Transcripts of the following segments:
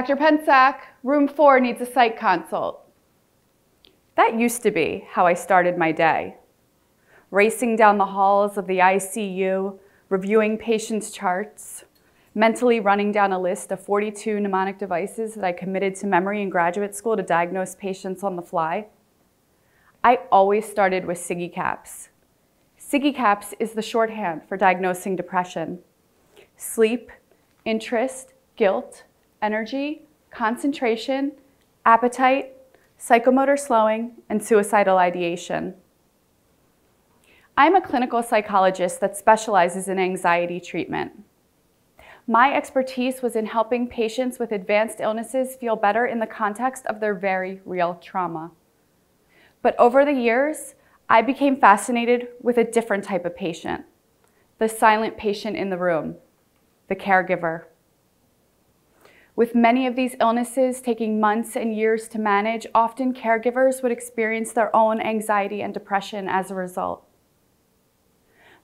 Dr. Pensak, room 4 needs a psych consult. That used to be how I started my day. Racing down the halls of the ICU, reviewing patients' charts, mentally running down a list of 42 mnemonic devices that I committed to memory in graduate school to diagnose patients on the fly. I always started with SIGI CAPS. SIGI CAPS is the shorthand for diagnosing depression. Sleep, interest, guilt, energy, concentration, appetite, psychomotor slowing, and suicidal ideation. I'm a clinical psychologist that specializes in anxiety treatment. My expertise was in helping patients with advanced illnesses feel better in the context of their very real trauma. But over the years, I became fascinated with a different type of patient, the silent patient in the room, the caregiver. With many of these illnesses taking months and years to manage, often caregivers would experience their own anxiety and depression as a result.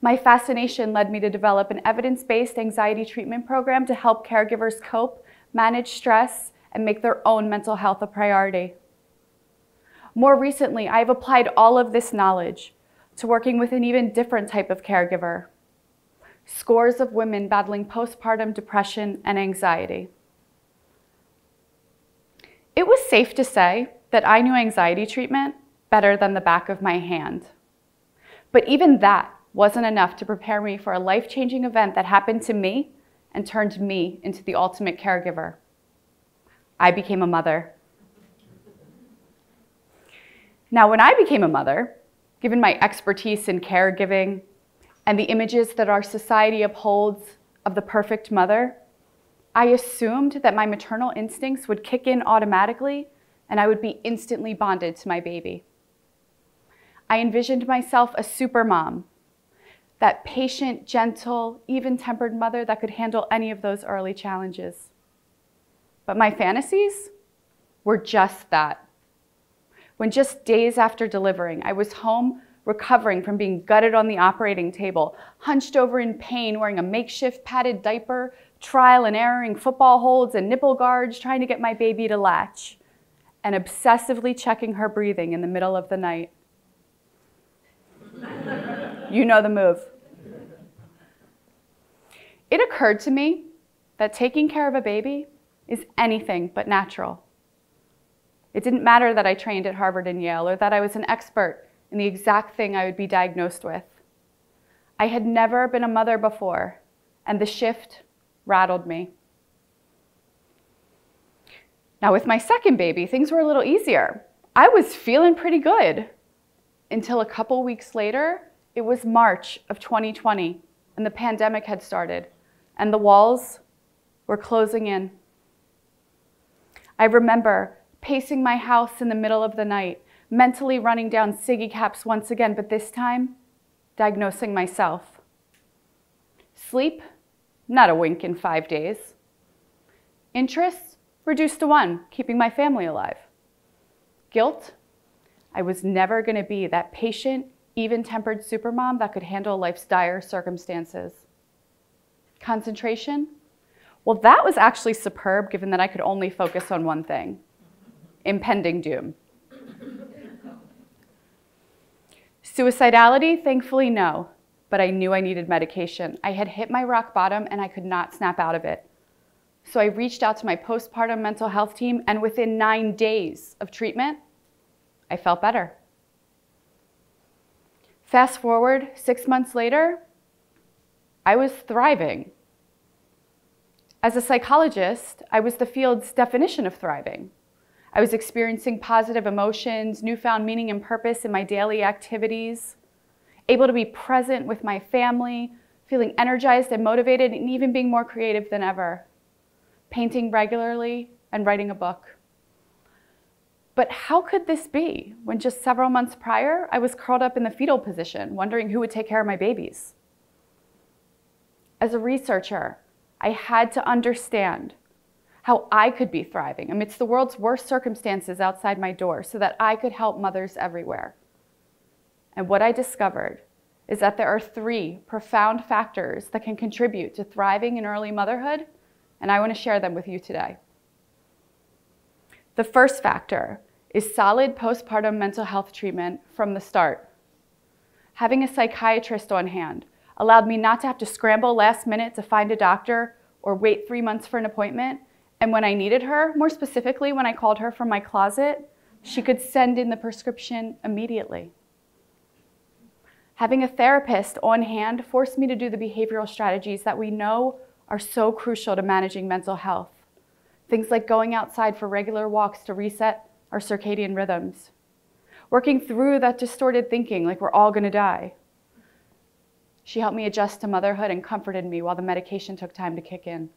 My fascination led me to develop an evidence-based anxiety treatment program to help caregivers cope, manage stress, and make their own mental health a priority. More recently, I've applied all of this knowledge to working with an even different type of caregiver, scores of women battling postpartum depression and anxiety. It was safe to say that I knew anxiety treatment better than the back of my hand. But even that wasn't enough to prepare me for a life-changing event that happened to me and turned me into the ultimate caregiver. I became a mother. Now, when I became a mother, given my expertise in caregiving and the images that our society upholds of the perfect mother, I assumed that my maternal instincts would kick in automatically and I would be instantly bonded to my baby. I envisioned myself a super mom, that patient, gentle, even-tempered mother that could handle any of those early challenges. But my fantasies were just that. When just days after delivering, I was home recovering from being gutted on the operating table, hunched over in pain, wearing a makeshift padded diaper, trial and erroring football holds and nipple guards, trying to get my baby to latch, and obsessively checking her breathing in the middle of the night. You know the move. It occurred to me that taking care of a baby is anything but natural. It didn't matter that I trained at Harvard and Yale or that I was an expert in the exact thing I would be diagnosed with. I had never been a mother before, and the shift rattled me. Now, with my second baby, things were a little easier. I was feeling pretty good until a couple weeks later. It was March of 2020, and the pandemic had started, and the walls were closing in. I remember pacing my house in the middle of the night, mentally running down SIGI CAPS once again, but this time, diagnosing myself. Sleep, not a wink in 5 days. Interests, reduced to 1, keeping my family alive. Guilt, I was never going to be that patient, even-tempered supermom that could handle life's dire circumstances. Concentration, well, that was actually superb given that I could only focus on one thing, impending doom. Suicidality, thankfully, no, but I knew I needed medication. I had hit my rock bottom and I could not snap out of it. So I reached out to my postpartum mental health team, and within 9 days of treatment, I felt better. Fast forward 6 months later, I was thriving. As a psychologist, I was the field's definition of thriving. I was experiencing positive emotions, newfound meaning and purpose in my daily activities, able to be present with my family, feeling energized and motivated, and even being more creative than ever, painting regularly and writing a book. But how could this be when just several months prior, I was curled up in the fetal position, wondering who would take care of my babies? As a researcher, I had to understand how I could be thriving amidst the world's worst circumstances outside my door so that I could help mothers everywhere. And what I discovered is that there are 3 profound factors that can contribute to thriving in early motherhood, and I want to share them with you today. The first factor is solid postpartum mental health treatment from the start. Having a psychiatrist on hand allowed me not to have to scramble last minute to find a doctor or wait 3 months for an appointment. And when I needed her, more specifically when I called her from my closet, she could send in the prescription immediately. Having a therapist on hand forced me to do the behavioral strategies that we know are so crucial to managing mental health. Things like going outside for regular walks to reset our circadian rhythms. Working through that distorted thinking like we're all gonna die. She helped me adjust to motherhood and comforted me while the medication took time to kick in.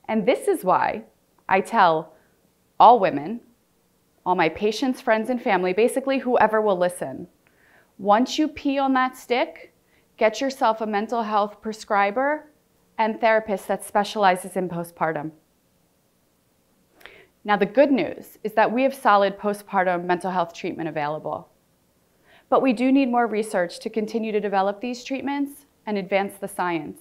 And this is why I tell all women, all my patients, friends, and family, basically whoever will listen, once you pee on that stick, get yourself a mental health prescriber and therapist that specializes in postpartum. Now, the good news is that we have solid postpartum mental health treatment available. But we do need more research to continue to develop these treatments and advance the science.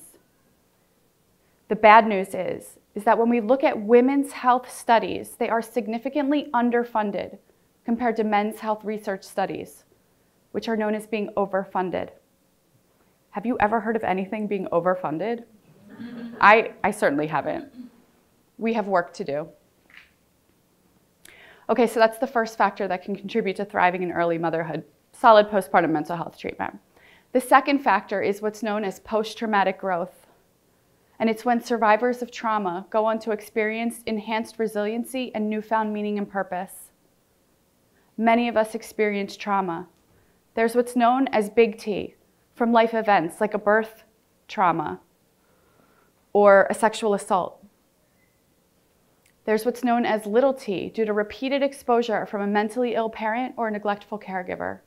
The bad news is that when we look at women's health studies, they are significantly underfunded compared to men's health research studies, which are known as being overfunded. Have you ever heard of anything being overfunded? I certainly haven't. We have work to do. Okay, so that's the first factor that can contribute to thriving in early motherhood, solid postpartum mental health treatment. The second factor is what's known as post-traumatic growth. And it's when survivors of trauma go on to experience enhanced resiliency and newfound meaning and purpose. Many of us experience trauma. There's what's known as big T from life events like a birth trauma or a sexual assault. There's what's known as little t due to repeated exposure from a mentally ill parent or a neglectful caregiver.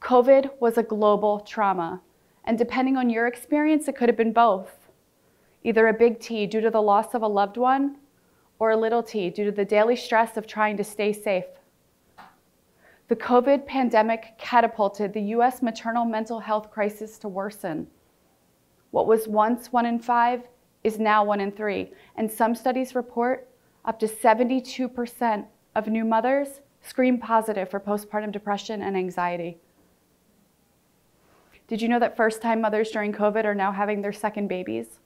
COVID was a global trauma, and depending on your experience, it could have been both. Either a big T due to the loss of a loved one, or a little t due to the daily stress of trying to stay safe. The COVID pandemic catapulted the US maternal mental health crisis to worsen. What was once 1 in 5 is now 1 in 3, and some studies report up to 72% of new mothers screen positive for postpartum depression and anxiety. Did you know that first-time mothers during COVID are now having their second babies?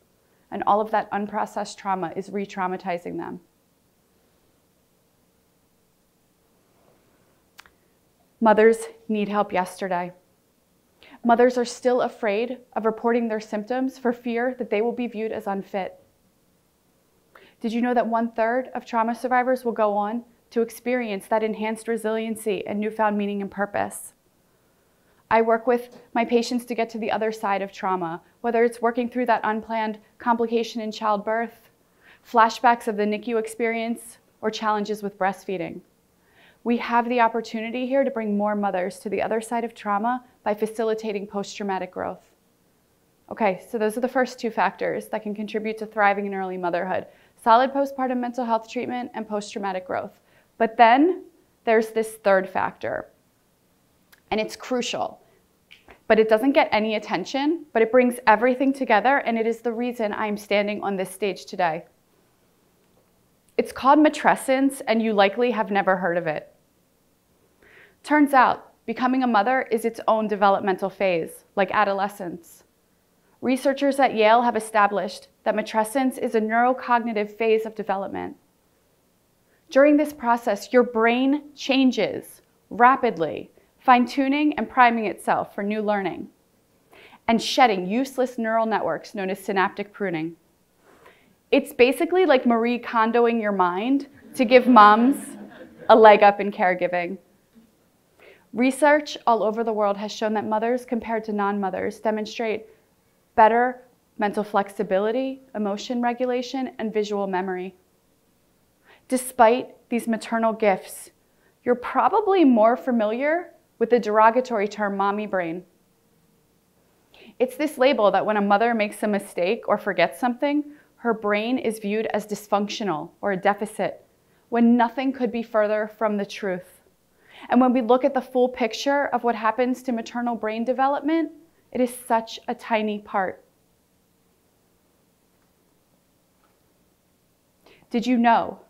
And all of that unprocessed trauma is re-traumatizing them. Mothers need help yesterday. Mothers are still afraid of reporting their symptoms for fear that they will be viewed as unfit. Did you know that 1/3 of trauma survivors will go on to experience that enhanced resiliency and newfound meaning and purpose? I work with my patients to get to the other side of trauma, whether it's working through that unplanned complication in childbirth, flashbacks of the NICU experience, or challenges with breastfeeding. We have the opportunity here to bring more mothers to the other side of trauma by facilitating post-traumatic growth. Okay, so those are the first two factors that can contribute to thriving in early motherhood: solid postpartum mental health treatment and post-traumatic growth. But then there's this third factor, and it's crucial, but it doesn't get any attention, but it brings everything together, and it is the reason I'm standing on this stage today. It's called matrescence, and you likely have never heard of it. Turns out, becoming a mother is its own developmental phase, like adolescence. Researchers at Yale have established that matrescence is a neurocognitive phase of development. During this process, your brain changes rapidly, fine-tuning and priming itself for new learning, and shedding useless neural networks known as synaptic pruning. It's basically like Marie Kondoing your mind to give moms a leg up in caregiving. Research all over the world has shown that mothers compared to non-mothers demonstrate better mental flexibility, emotion regulation, and visual memory. Despite these maternal gifts, you're probably more familiar with the derogatory term mommy brain. It's this label that when a mother makes a mistake or forgets something, her brain is viewed as dysfunctional or a deficit, when nothing could be further from the truth. And when we look at the full picture of what happens to maternal brain development, it is such a tiny part. Did you know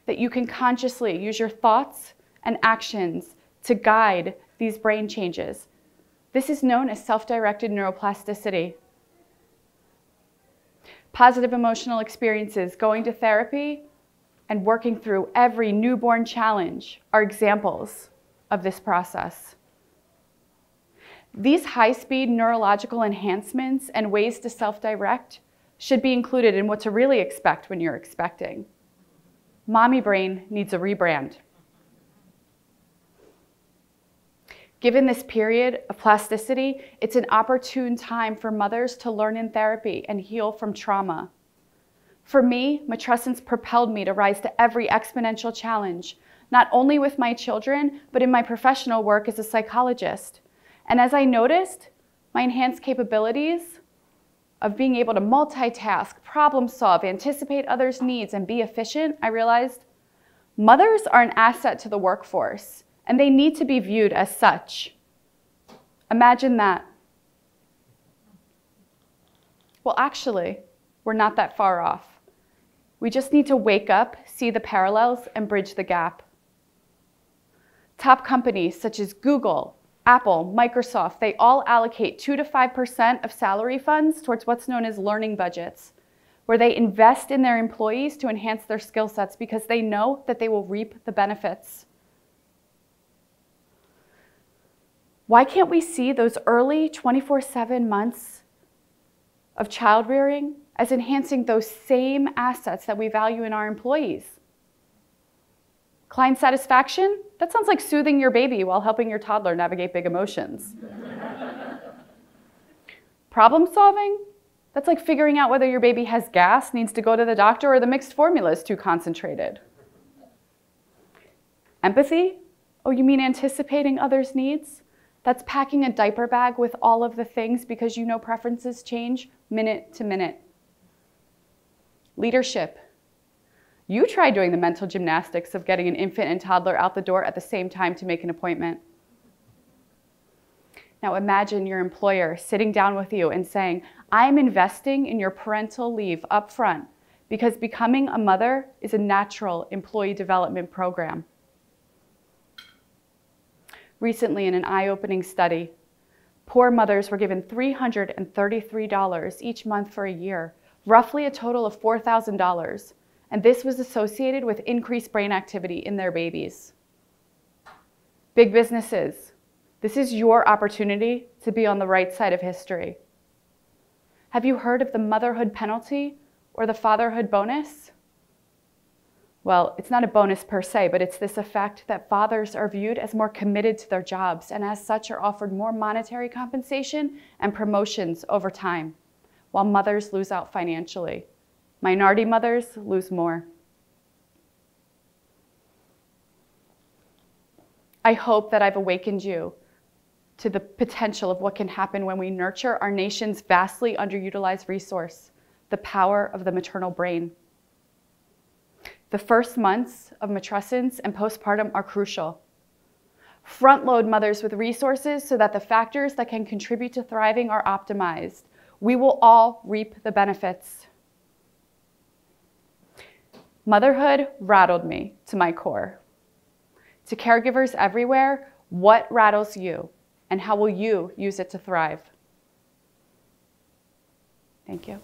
that you can consciously use your thoughts and actions to guide these brain changes. This is known as self-directed neuroplasticity. Positive emotional experiences, going to therapy, and working through every newborn challenge are examples of this process. These high-speed neurological enhancements and ways to self-direct should be included in what to really expect when you're expecting. Mommy brain needs a rebrand. Given this period of plasticity, it's an opportune time for mothers to learn in therapy and heal from trauma. For me, matrescence propelled me to rise to every exponential challenge, not only with my children, but in my professional work as a psychologist. And as I noticed, my enhanced capabilities of being able to multitask, problem solve, anticipate others' needs, and be efficient, I realized mothers are an asset to the workforce, and they need to be viewed as such. Imagine that. Well, actually, we're not that far off. We just need to wake up, see the parallels, and bridge the gap. Top companies such as Google, Apple, Microsoft, they all allocate 2 to 5% of salary funds towards what's known as learning budgets, where they invest in their employees to enhance their skill sets because they know that they will reap the benefits. Why can't we see those early 24/7 months of child rearing as enhancing those same assets that we value in our employees? Client satisfaction? That sounds like soothing your baby while helping your toddler navigate big emotions. Problem solving? That's like figuring out whether your baby has gas, needs to go to the doctor, or the mixed formula is too concentrated. Empathy? Oh, you mean anticipating others' needs? That's packing a diaper bag with all of the things because you know preferences change minute to minute. Leadership. You try doing the mental gymnastics of getting an infant and toddler out the door at the same time to make an appointment. Now imagine your employer sitting down with you and saying, I'm investing in your parental leave up front because becoming a mother is a natural employee development program. Recently, in an eye-opening study, poor mothers were given $333 each month for a year, roughly a total of $4,000, and this was associated with increased brain activity in their babies. Big businesses, this is your opportunity to be on the right side of history. Have you heard of the motherhood penalty or the fatherhood bonus? Well, it's not a bonus per se, but it's this effect that fathers are viewed as more committed to their jobs and as such are offered more monetary compensation and promotions over time, while mothers lose out financially. Minority mothers lose more. I hope that I've awakened you to the potential of what can happen when we nurture our nation's vastly underutilized resource, the power of the maternal brain. The first months of matrescence and postpartum are crucial. Front-load mothers with resources so that the factors that can contribute to thriving are optimized. We will all reap the benefits. Motherhood rattled me to my core. To caregivers everywhere, what rattles you, and how will you use it to thrive? Thank you.